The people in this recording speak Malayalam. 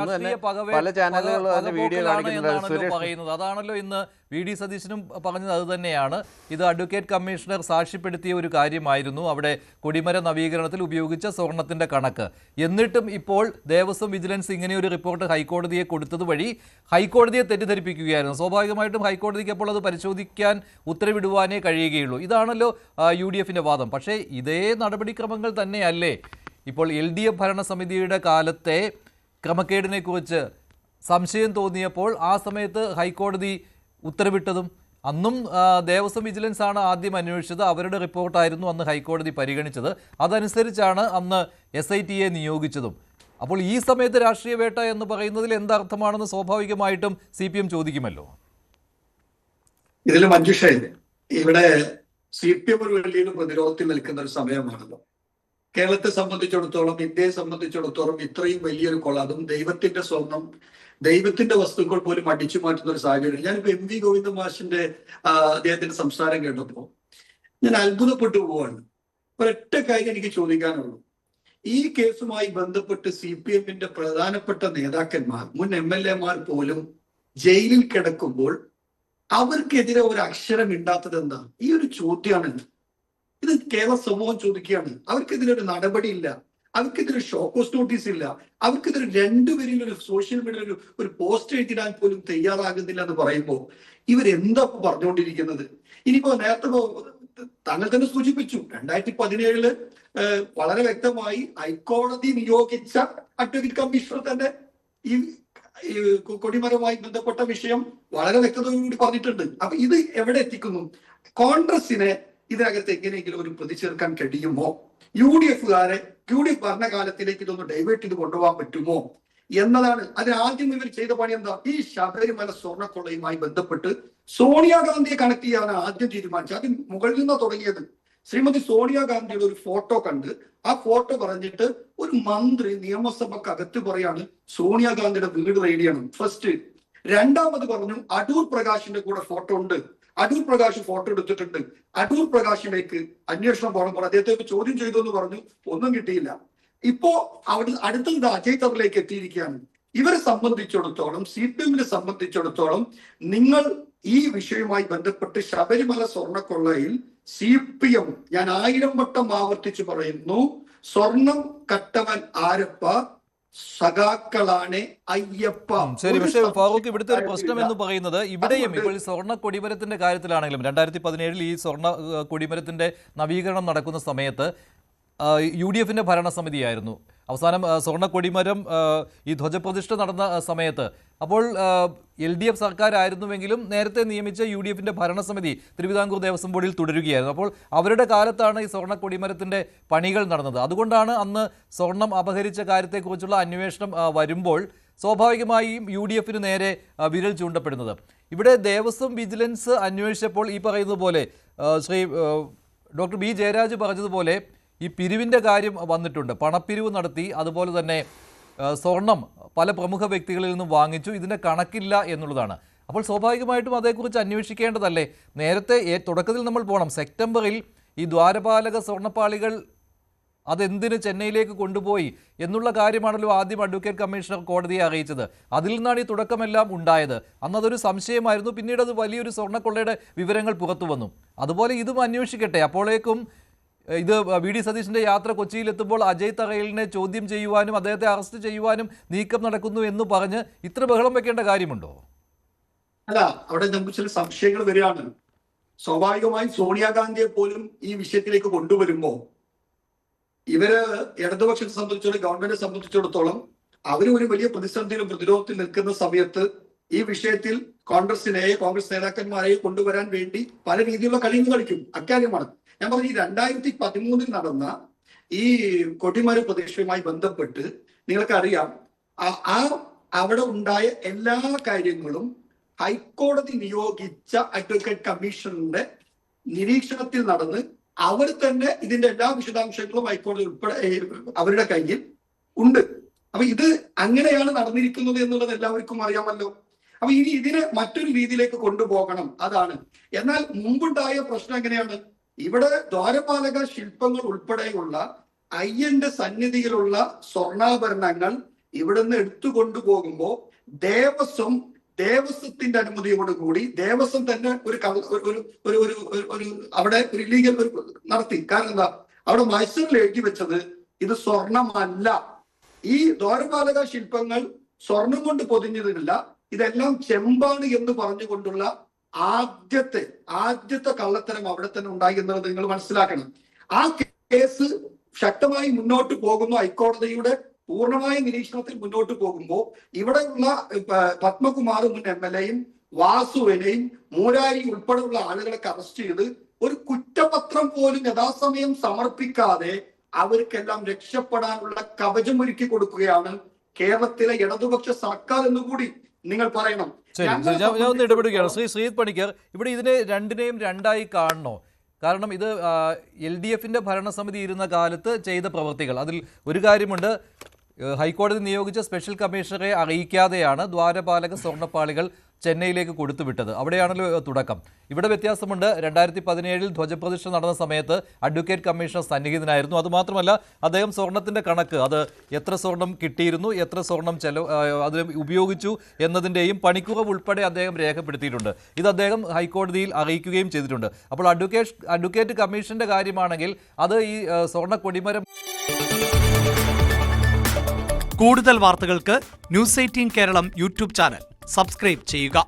രാഷ്ട്രീയ പകപോക്കലാണ് എന്നാണല്ലോ പറയുന്നത്. അതാണല്ലോ ഇന്ന് വി.ഡി. സതീശനും പറഞ്ഞത്. അത് തന്നെയാണ്. ഇത് അഡ്വക്കേറ്റ് കമ്മീഷണർ സാക്ഷ്യപ്പെടുത്തിയ ഒരു കാര്യമായിരുന്നു, അവിടെ കൊടിമര നവീകരണത്തിൽ ഉപയോഗിച്ച സ്വർണത്തിന്റെ കണക്ക്. എന്നിട്ടും ഇപ്പോൾ ദേവസ്വം വിജിലൻസ് ഇങ്ങനെ ഒരു റിപ്പോർട്ട് ഹൈക്കോടതിയെ കൊടുത്തത് വഴി ഹൈക്കോടതിയെ തെറ്റിദ്ധരിപ്പിക്കുകയായിരുന്നു. സ്വാഭാവികമായിട്ടും ഹൈക്കോടതിക്ക് അപ്പോൾ അത് പരിശോധിക്കാൻ ഉത്തരവിടുവാനേ കഴിയുകയുള്ളൂ. ഇതാണല്ലോ UDFിന്റെ വാദം. പക്ഷേ ഇതേ നടപടിക്രമങ്ങൾ തന്നെയല്ലേ ഇപ്പോൾ LDF ഭരണസമിതിയുടെ കാലത്തെ ക്രമക്കേടിനെക്കുറിച്ച് സംശയം തോന്നിയപ്പോൾ ആ സമയത്ത് ഹൈക്കോടതി ഉത്തരവിട്ടതും? അന്നും ദേവസ്വം വിജിലൻസ് ആണ് ആദ്യം അന്വേഷിച്ചത്. അവരുടെ റിപ്പോർട്ടായിരുന്നു അന്ന് ഹൈക്കോടതി പരിഗണിച്ചത്. അതനുസരിച്ചാണ് അന്ന് SITയെ നിയോഗിച്ചതും. അപ്പോൾ ഈ സമയത്ത് രാഷ്ട്രീയ വേട്ട എന്ന് പറയുന്നതിൽ എന്തർത്ഥമാണെന്ന് സ്വാഭാവികമായിട്ടും CPM ചോദിക്കുമല്ലോ. ഇതിൽ മഞ്ജുഷ, ഇവിടെ CPM ഒരു വലിയൊരു പ്രതിരോധത്തിൽ നിൽക്കുന്ന ഒരു സമയമാണല്ലോ. കേരളത്തെ സംബന്ധിച്ചിടത്തോളം, ഇന്ത്യയെ സംബന്ധിച്ചിടത്തോളം ഇത്രയും വലിയൊരു കൊള്ള, അതും ദൈവത്തിന്റെ സ്വർണം, ദൈവത്തിന്റെ വസ്തുക്കൾ പോലും അടിച്ചു മാറ്റുന്ന ഒരു സാഹചര്യം. ഞാനിപ്പോ MV ഗോവിന്ദ മാഷിന്റെ അദ്ദേഹത്തിന്റെ സംസാരം കേട്ടപ്പോ ഞാൻ അത്ഭുതപ്പെട്ടു പോവാണ്. ഒരൊറ്റ കാര്യം എനിക്ക് ചോദിക്കാനുള്ളൂ. ഈ കേസുമായി ബന്ധപ്പെട്ട് CPMന്റെ പ്രധാനപ്പെട്ട നേതാക്കന്മാർ, മുൻ MLAമാർ പോലും ജയിലിൽ കിടക്കുമ്പോൾ അവർക്കെതിരെ ഒരു അക്ഷരം ഇണ്ടാത്തത് എന്താ? ഈ ഒരു ചോദ്യമാണ്. ഇത് കേരള സമൂഹം ചോദിക്കുകയാണ്. അവർക്കെതിരെ ഒരു നടപടിയില്ല, അവർക്കെതിരെ ഷോക്കോസ് നോട്ടീസ് ഇല്ല, അവർക്കെതിരെ രണ്ടുപേരും ഒരു സോഷ്യൽ മീഡിയയിൽ ഒരു പോസ്റ്റ് എഴുതിടാൻ പോലും തയ്യാറാകുന്നില്ല എന്ന് പറയുമ്പോൾ ഇവരെന്താ പറഞ്ഞുകൊണ്ടിരിക്കുന്നത്? ഇനിയിപ്പോ നേരത്തെ താങ്കൾ തന്നെ സൂചിപ്പിച്ചു, 2017 വളരെ വ്യക്തമായി ഹൈക്കോടതി നിയോഗിച്ച അഡ്വക്കേറ്റ് കമ്മീഷണർ തന്നെ ഈ കൊടിമരവുമായി ബന്ധപ്പെട്ട വിഷയം വളരെ വ്യക്തതയോടുകൂടി പറഞ്ഞിട്ടുണ്ട്. അപ്പൊ ഇത് എവിടെ എത്തിക്കുന്നു? കോൺഗ്രസിനെ ഇതിനകത്ത് എങ്ങനെയെങ്കിലും ഒരു പ്രതി ചേർക്കാൻ കഴിയുമോ? UDF ഭരണകാലത്തിലേക്ക് ഇതൊന്ന് ഡൈവേർട്ട് ചെയ്ത് കൊണ്ടുപോകാൻ പറ്റുമോ എന്നതാണ്. ആദ്യം ഇവർ ചെയ്ത പണി എന്താ? ഈ ശബരിമല സ്വർണ്ണക്കൊള്ളയുമായി ബന്ധപ്പെട്ട് സോണിയാഗാന്ധിയെ കണക്ട് ചെയ്യാൻ ആദ്യം തീരുമാനിച്ചു. ആദ്യം മുകളിൽ നിന്നാ തുടങ്ങിയത്. ശ്രീമതി സോണിയാഗാന്ധിയുടെ ഒരു ഫോട്ടോ കണ്ട് ആ ഫോട്ടോ പറഞ്ഞിട്ട് ഒരു മന്ത്രി നിയമസഭക്കകത്ത് പറയാണ് സോണിയാഗാന്ധിയുടെ വീട് റെയ്ഡ് ചെയ്യണം. ഫസ്റ്റ്. രണ്ടാമത് പറഞ്ഞു അടൂർ പ്രകാശിന്റെ കൂടെ ഫോട്ടോ ഉണ്ട്, അടൂർ പ്രകാശ് ഫോട്ടോ എടുത്തിട്ടുണ്ട്, അടൂർ പ്രകാശിലേക്ക് അന്വേഷണം പോകണം പറഞ്ഞു. അദ്ദേഹത്തെ ചോദ്യം ചെയ്തു എന്ന് പറഞ്ഞു, ഒന്നും കിട്ടിയില്ല. ഇപ്പോ അവിടെ അടുത്തത് അജയ് തറിലേക്ക് എത്തിയിരിക്കുകയാണ്. ഇവരെ സംബന്ധിച്ചിടത്തോളം, CPMനെ സംബന്ധിച്ചിടത്തോളം, നിങ്ങൾ ഈ വിഷയവുമായി ബന്ധപ്പെട്ട് ശബരിമല സ്വർണ്ണക്കൊള്ളയിൽ CPM, ഞാൻ 1000 വട്ടം ആവർത്തിച്ചു പറയുന്നു, സ്വർണം കട്ടവൻ ആരപ്പ, സഖാക്കളാണ് അയ്യപ്പ. ശരി, പക്ഷേ ഫാറൂഖ്, ഇവിടുത്തെ ഒരു പ്രശ്നം എന്ന് പറയുന്നത് ഇവിടെയും ഇപ്പോൾ സ്വർണ്ണ കൊടിമരത്തിന്റെ കാര്യത്തിലാണെങ്കിലും 2017 ഈ സ്വർണ്ണ കൊടിമരത്തിന്റെ നവീകരണം നടക്കുന്ന സമയത്ത് UDFിന്റെ ഭരണസമിതിയായിരുന്നു. അവസാനം സ്വർണ്ണ കൊടിമരം ഈ ധ്വജപ്രതിഷ്ഠ നടന്ന സമയത്ത് അപ്പോൾ LDF സർക്കാരായിരുന്നുവെങ്കിലും നേരത്തെ നിയമിച്ച UDFിന്റെ ഭരണസമിതി തിരുവിതാംകൂർ ദേവസ്വം ബോർഡിൽ തുടരുകയായിരുന്നു. അപ്പോൾ അവരുടെ കാലത്താണ് ഈ സ്വർണ്ണ കൊടിമരത്തിന്റെ പണികൾ നടന്നത്. അതുകൊണ്ടാണ് അന്ന് സ്വർണം അപഹരിച്ച കാര്യത്തെക്കുറിച്ചുള്ള അന്വേഷണം വരുമ്പോൾ സ്വാഭാവികമായും UDFിന് നേരെ വിരൽ ചൂണ്ടപ്പെടുന്നത്. ഇവിടെ ദേവസ്വം വിജിലൻസ് അന്വേഷിച്ചപ്പോൾ ഈ പറയുന്നത് പോലെ ശ്രീ ഡോക്ടർ B. ജയരാജ് പറഞ്ഞതുപോലെ ഈ പിരിവിൻ്റെ കാര്യം വന്നിട്ടുണ്ട്. പണപ്പിരിവ് നടത്തി, അതുപോലെ തന്നെ സ്വർണം പല പ്രമുഖ വ്യക്തികളിൽ നിന്നും വാങ്ങിച്ചു, ഇതിൻ്റെ കണക്കില്ല എന്നുള്ളതാണ്. അപ്പോൾ സ്വാഭാവികമായിട്ടും അതേക്കുറിച്ച് അന്വേഷിക്കേണ്ടതല്ലേ? നേരത്തെ തുടക്കത്തിൽ നമ്മൾ പോകണം. സെപ്റ്റംബറിൽ ഈ ദ്വാരപാലക സ്വർണ്ണപ്പാളികൾ അതെന്തിന് ചെന്നൈയിലേക്ക് കൊണ്ടുപോയി എന്നുള്ള കാര്യമാണല്ലോ ആദ്യം അഡ്വക്കേറ്റ് കമ്മീഷണർ കോടതിയെ അറിയിച്ചത്. അതിൽ നിന്നാണ് ഈ തുടക്കമെല്ലാം ഉണ്ടായത്. അന്നതൊരു സംശയമായിരുന്നു. പിന്നീട് അത് വലിയൊരു സ്വർണ്ണക്കൊള്ളയുടെ വിവരങ്ങൾ പുറത്തു വന്നു. അതുപോലെ ഇതും അന്വേഷിക്കട്ടെ. അപ്പോഴേക്കും ഇത് V.D. സതീശിന്റെ യാത്ര കൊച്ചിയിലെത്തുമ്പോൾ അജയ് തറയിലിനെ ചോദ്യം ചെയ്യുവാനും അദ്ദേഹത്തെ അറസ്റ്റ് ചെയ്യുവാനും നീക്കം നടക്കുന്നു എന്ന് പറഞ്ഞ് ഇത്ര ബഹളം വെക്കേണ്ട കാര്യമുണ്ടോ? അല്ല, അവിടെ നമുക്ക് ചില സംശയങ്ങൾ വരികയാണ്. സ്വാഭാവികമായും സോണിയാഗാന്ധിയെ പോലും ഈ വിഷയത്തിലേക്ക് കൊണ്ടുവരുമ്പോ ഇവര് ഇടതുപക്ഷത്തെ സംബന്ധിച്ചിടത്തോളം, ഗവൺമെന്റിനെ സംബന്ധിച്ചിടത്തോളം അവര് ഒരു വലിയ പ്രതിസന്ധിയിലും പ്രതിരോധത്തിൽ നിൽക്കുന്ന സമയത്ത് ഈ വിഷയത്തിൽ കോൺഗ്രസ് നേതാക്കന്മാരെ കൊണ്ടുവരാൻ വേണ്ടി പല രീതിയിലുള്ള കളികൾ കളിക്കും. അക്കാര്യമാണ് ഞാൻ പറഞ്ഞു. ഈ 2013 നടന്ന ഈ കൊടിമര പ്രദേശവുമായി ബന്ധപ്പെട്ട് നിങ്ങൾക്കറിയാം, അവിടെ ഉണ്ടായ എല്ലാ കാര്യങ്ങളും ഹൈക്കോടതി നിയോഗിച്ച അഡ്വക്കേറ്റ് കമ്മീഷണറുടെ നിരീക്ഷണത്തിൽ നടന്ന് അവർ തന്നെ ഇതിന്റെ എല്ലാ വിശദാംശങ്ങളും ഹൈക്കോടതി ഉൾപ്പെടെ അവരുടെ കയ്യിൽ ഉണ്ട്. അപ്പൊ ഇത് അങ്ങനെയാണ് നടന്നിരിക്കുന്നത് എന്നുള്ളത് എല്ലാവർക്കും അറിയാമല്ലോ. അപ്പൊ ഇനി ഇതിനെ മറ്റൊരു രീതിയിലേക്ക് കൊണ്ടുപോകണം, അതാണ്. എന്നാൽ മുമ്പുണ്ടായ പ്രശ്നം എങ്ങനെയാണ്? ഇവിടെ ദ്വാരപാലക ശില്പങ്ങൾ ഉൾപ്പെടെയുള്ള അയ്യന്റെ സന്നിധിയിലുള്ള സ്വർണ്ണാഭരണങ്ങൾ ഇവിടുന്ന് എടുത്തുകൊണ്ടുപോകുമ്പോൾ ദേവസ്വത്തിന്റെ അനുമതിയോടുകൂടി ദേവസ്വം തന്നെ ഒരു അവിടെ ഒരു ഇല്ലീഗൽ നടത്തി. കാരണം എന്താ, അവിടെ മൈസൂരിൽ എഴുതി വെച്ചത് ഇത് സ്വർണമല്ല, ഈ ദ്വാരപാലക ശില്പങ്ങൾ സ്വർണം കൊണ്ട് പൊതിഞ്ഞതില്ല, ഇതെല്ലാം ചെമ്പാണ് എന്ന് പറഞ്ഞുകൊണ്ടുള്ള ആദ്യത്തെ കള്ളത്തരം അവിടെ തന്നെ ഉണ്ടായി എന്നുള്ളത് നിങ്ങൾ മനസ്സിലാക്കണം. ആ കേസ് ശക്തമായി മുന്നോട്ട് പോകുന്നു, ഹൈക്കോടതിയുടെ പൂർണ്ണമായ നിരീക്ഷണത്തിൽ മുന്നോട്ട് പോകുമ്പോൾ ഇവിടെയുള്ള പത്മകുമാർ മുൻ MLA-യും വാസുവിനെയും മൂരാരി ഉൾപ്പെടെയുള്ള ആളുകളൊക്കെ അറസ്റ്റ് ചെയ്ത് ഒരു കുറ്റപത്രം പോലും യഥാസമയം സമർപ്പിക്കാതെ അവർക്കെല്ലാം രക്ഷപ്പെടാനുള്ള കവചമൊരുക്കി കൊടുക്കുകയാണ് കേരളത്തിലെ ഇടതുപക്ഷ സർക്കാർ എന്നുകൂടി നിങ്ങൾ പറയണം. ഞാൻ ഒന്ന് ഇടപെടുകയാണ്. ശ്രീജിത്ത് പണിക്കർ, ഇവിടെ ഇതിനെ രണ്ടിനെയും രണ്ടായി കാണണോ? കാരണം ഇത് LDF-ന്റെ ഭരണസമിതി ഇരുന്ന കാലത്ത് ചെയ്ത പ്രവൃത്തികൾ. അതിൽ ഒരു കാര്യമുണ്ട്, ഹൈക്കോടതി നിയോഗിച്ച സ്പെഷ്യൽ കമ്മീഷണറെ അറിയിക്കാതെയാണ് ദ്വാരപാലക സ്വർണ്ണപ്പാളികൾ ചെന്നൈയിലേക്ക് കൊടുത്തുവിട്ടത്. അവിടെയാണല്ലോ തുടക്കം. ഇവിടെ വ്യത്യാസമുണ്ട്. 2017 ധ്വജപ്രതിഷ്ഠ നടന്ന സമയത്ത് അഡ്വക്കേറ്റ് കമ്മീഷണർ സന്നിഹിതനായിരുന്നു. അതുമാത്രമല്ല, അദ്ദേഹം സ്വർണത്തിന്റെ കണക്ക്, അത് എത്ര സ്വർണം കിട്ടിയിരുന്നു, എത്ര സ്വർണം അതിന് ഉപയോഗിച്ചു എന്നതിൻ്റെയും പണിക്കുറവ് ഉൾപ്പെടെ അദ്ദേഹം രേഖപ്പെടുത്തിയിട്ടുണ്ട്. ഇത് അദ്ദേഹം ഹൈക്കോടതിയിൽ അറിയിക്കുകയും ചെയ്തിട്ടുണ്ട്. അപ്പോൾ അഡ്വക്കേറ്റ് കമ്മീഷന്റെ കാര്യമാണെങ്കിൽ അത് ഈ സ്വർണ്ണ കൊടിമരം. കൂടുതൽ വാർത്തകൾക്ക് News 18 Keralam YouTube channel subscribe ചെയ്യുക.